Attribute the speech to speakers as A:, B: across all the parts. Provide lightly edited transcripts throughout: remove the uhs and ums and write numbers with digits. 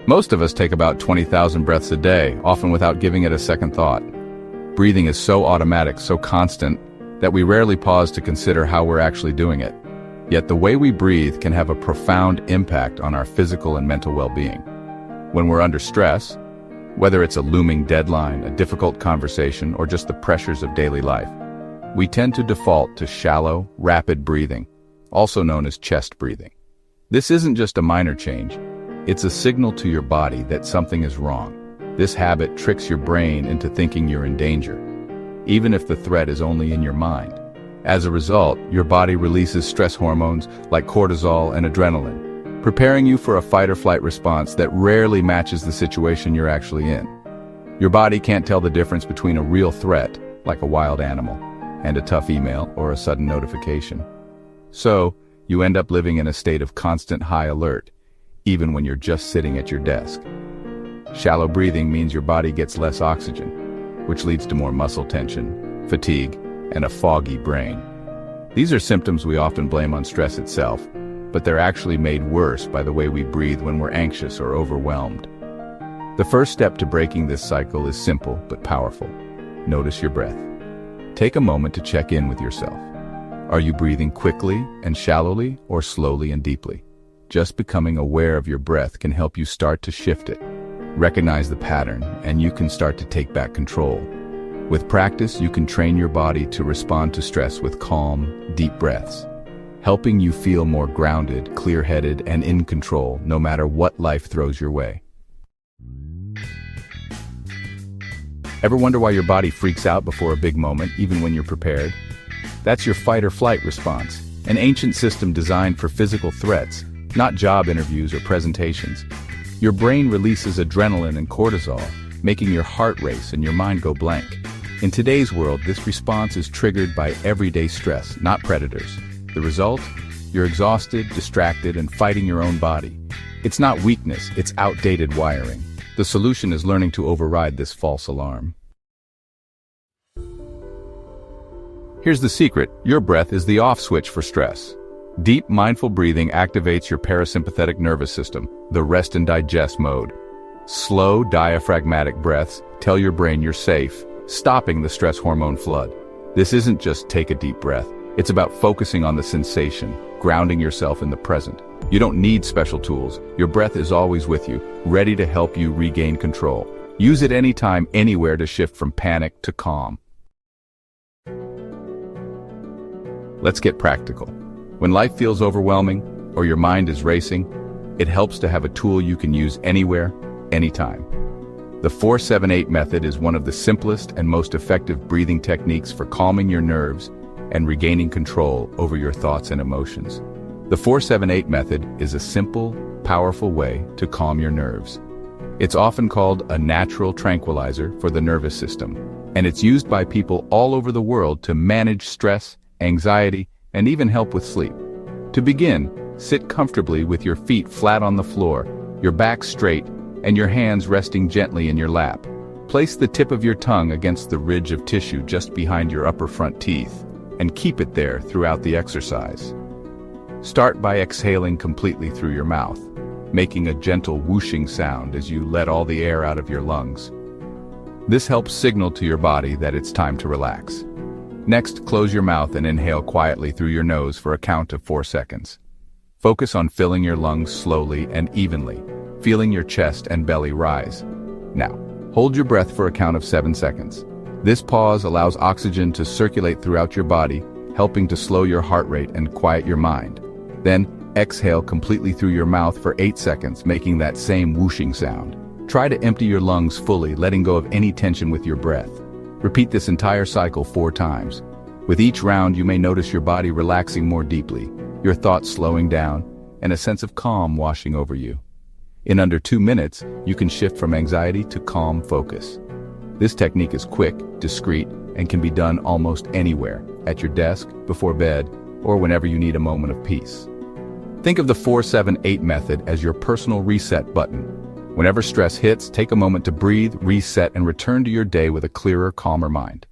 A: Most of us take about 20,000 breaths a day, often without giving it a second thought. Breathing is so automatic, so constant, that we rarely pause to consider how we're actually doing it. Yet the way we breathe can have a profound impact on our physical and mental well-being. When we're under stress, whether it's a looming deadline, a difficult conversation, or just the pressures of daily life, we tend to default to shallow, rapid breathing, also known as chest breathing. This isn't just a minor change, it's a signal to your body that something is wrong. This habit tricks your brain into thinking you're in danger, even if the threat is only in your mind. As a result, your body releases stress hormones like cortisol and adrenaline, preparing you for a fight-or-flight response that rarely matches the situation you're actually in. Your body can't tell the difference between a real threat, like a wild animal, and a tough email or a sudden notification. So, you end up living in a state of constant high alert, even when you're just sitting at your desk. Shallow breathing means your body gets less oxygen, which leads to more muscle tension, fatigue, and a foggy brain. These are symptoms we often blame on stress itself, but they're actually made worse by the way we breathe when we're anxious or overwhelmed. The first step to breaking this cycle is simple but powerful. Notice your breath. Take a moment to check in with yourself. Are you breathing quickly and shallowly or slowly and deeply? Just becoming aware of your breath can help you start to shift it. Recognize the pattern, and you can start to take back control. With practice, you can train your body to respond to stress with calm, deep breaths, helping you feel more grounded, clear-headed, and in control no matter what life throws your way. Ever wonder why your body freaks out before a big moment, even when you're prepared? That's your fight-or-flight response, an ancient system designed for physical threats, not job interviews or presentations. Your brain releases adrenaline and cortisol, making your heart race and your mind go blank. In today's world, this response is triggered by everyday stress, not predators. The result? You're exhausted, distracted, and fighting your own body. It's not weakness, it's outdated wiring. The solution is learning to override this false alarm. Here's the secret: your breath is the off switch for stress. Deep, mindful breathing activates your parasympathetic nervous system, the rest and digest mode. Slow, diaphragmatic breaths tell your brain you're safe, stopping the stress hormone flood. This isn't just take a deep breath. It's about focusing on the sensation, grounding yourself in the present. You don't need special tools. Your breath is always with you, ready to help you regain control. Use it anytime, anywhere to shift from panic to calm. Let's get practical. When life feels overwhelming or your mind is racing, it helps to have a tool you can use anywhere, anytime. The 4-7-8 method is one of the simplest and most effective breathing techniques for calming your nerves and regaining control over your thoughts and emotions. The 4-7-8 method is a simple, powerful way to calm your nerves. It's often called a natural tranquilizer for the nervous system, and it's used by people all over the world to manage stress, anxiety, and even help with sleep. To begin, sit comfortably with your feet flat on the floor, your back straight, and your hands resting gently in your lap. Place the tip of your tongue against the ridge of tissue just behind your upper front teeth, and keep it there throughout the exercise. Start by exhaling completely through your mouth, making a gentle whooshing sound as you let all the air out of your lungs. This helps signal to your body that it's time to relax. Next, close your mouth and inhale quietly through your nose for a count of 4 seconds. Focus on filling your lungs slowly and evenly, feeling your chest and belly rise. Now, hold your breath for a count of 7 seconds. This pause allows oxygen to circulate throughout your body, helping to slow your heart rate and quiet your mind. Then, exhale completely through your mouth for 8 seconds, making that same whooshing sound. Try to empty your lungs fully, letting go of any tension with your breath. Repeat this entire cycle 4 times. With each round, you may notice your body relaxing more deeply, your thoughts slowing down, and a sense of calm washing over you. In under 2 minutes, you can shift from anxiety to calm focus. This technique is quick, discreet, and can be done almost anywhere, at your desk, before bed, or whenever you need a moment of peace. Think of the 4-7-8 method as your personal reset button. Whenever stress hits, take a moment to breathe, reset, and return to your day with a clearer, calmer mind.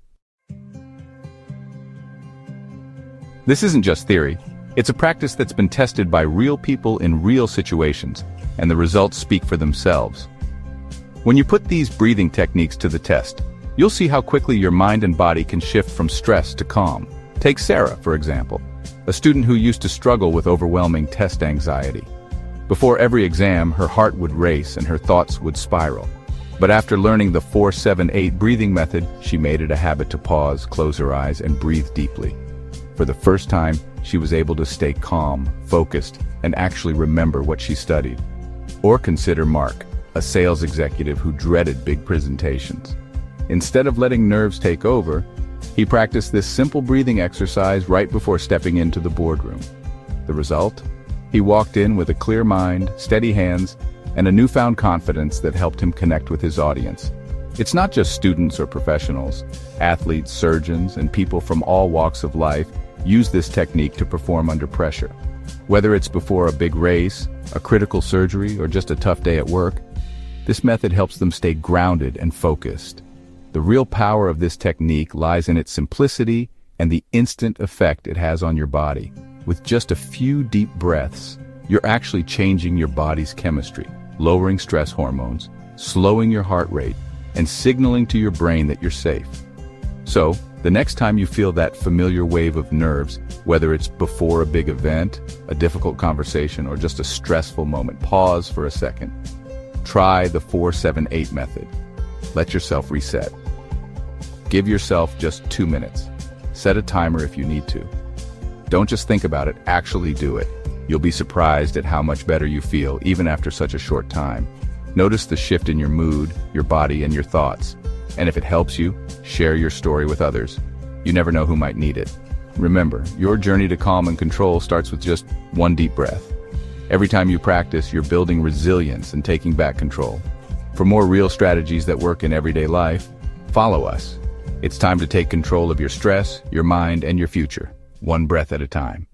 A: This isn't just theory. It's a practice that's been tested by real people in real situations, and the results speak for themselves. When you put these breathing techniques to the test, you'll see how quickly your mind and body can shift from stress to calm. Take Sarah, for example, a student who used to struggle with overwhelming test anxiety. Before every exam, her heart would race and her thoughts would spiral. But after learning the 4-7-8 breathing method, she made it a habit to pause, close her eyes, and breathe deeply. For the first time, she was able to stay calm, focused, and actually remember what she studied. Or consider Mark, a sales executive who dreaded big presentations. Instead of letting nerves take over, he practiced this simple breathing exercise right before stepping into the boardroom. The result? He walked in with a clear mind, steady hands, and a newfound confidence that helped him connect with his audience. It's not just students or professionals. Athletes, surgeons, and people from all walks of life use this technique to perform under pressure. Whether it's before a big race, a critical surgery, or just a tough day at work, this method helps them stay grounded and focused. The real power of this technique lies in its simplicity and the instant effect it has on your body. With just a few deep breaths, you're actually changing your body's chemistry, lowering stress hormones, slowing your heart rate, and signaling to your brain that you're safe. So, the next time you feel that familiar wave of nerves, whether it's before a big event, a difficult conversation, or just a stressful moment, pause for a second. Try the 4-7-8 method. Let yourself reset. Give yourself just 2 minutes. Set a timer if you need to. Don't just think about it, actually do it. You'll be surprised at how much better you feel, even after such a short time. Notice the shift in your mood, your body, and your thoughts. And if it helps you, share your story with others. You never know who might need it. Remember, your journey to calm and control starts with just one deep breath. Every time you practice, you're building resilience and taking back control. For more real strategies that work in everyday life, follow us. It's time to take control of your stress, your mind, and your future, one breath at a time.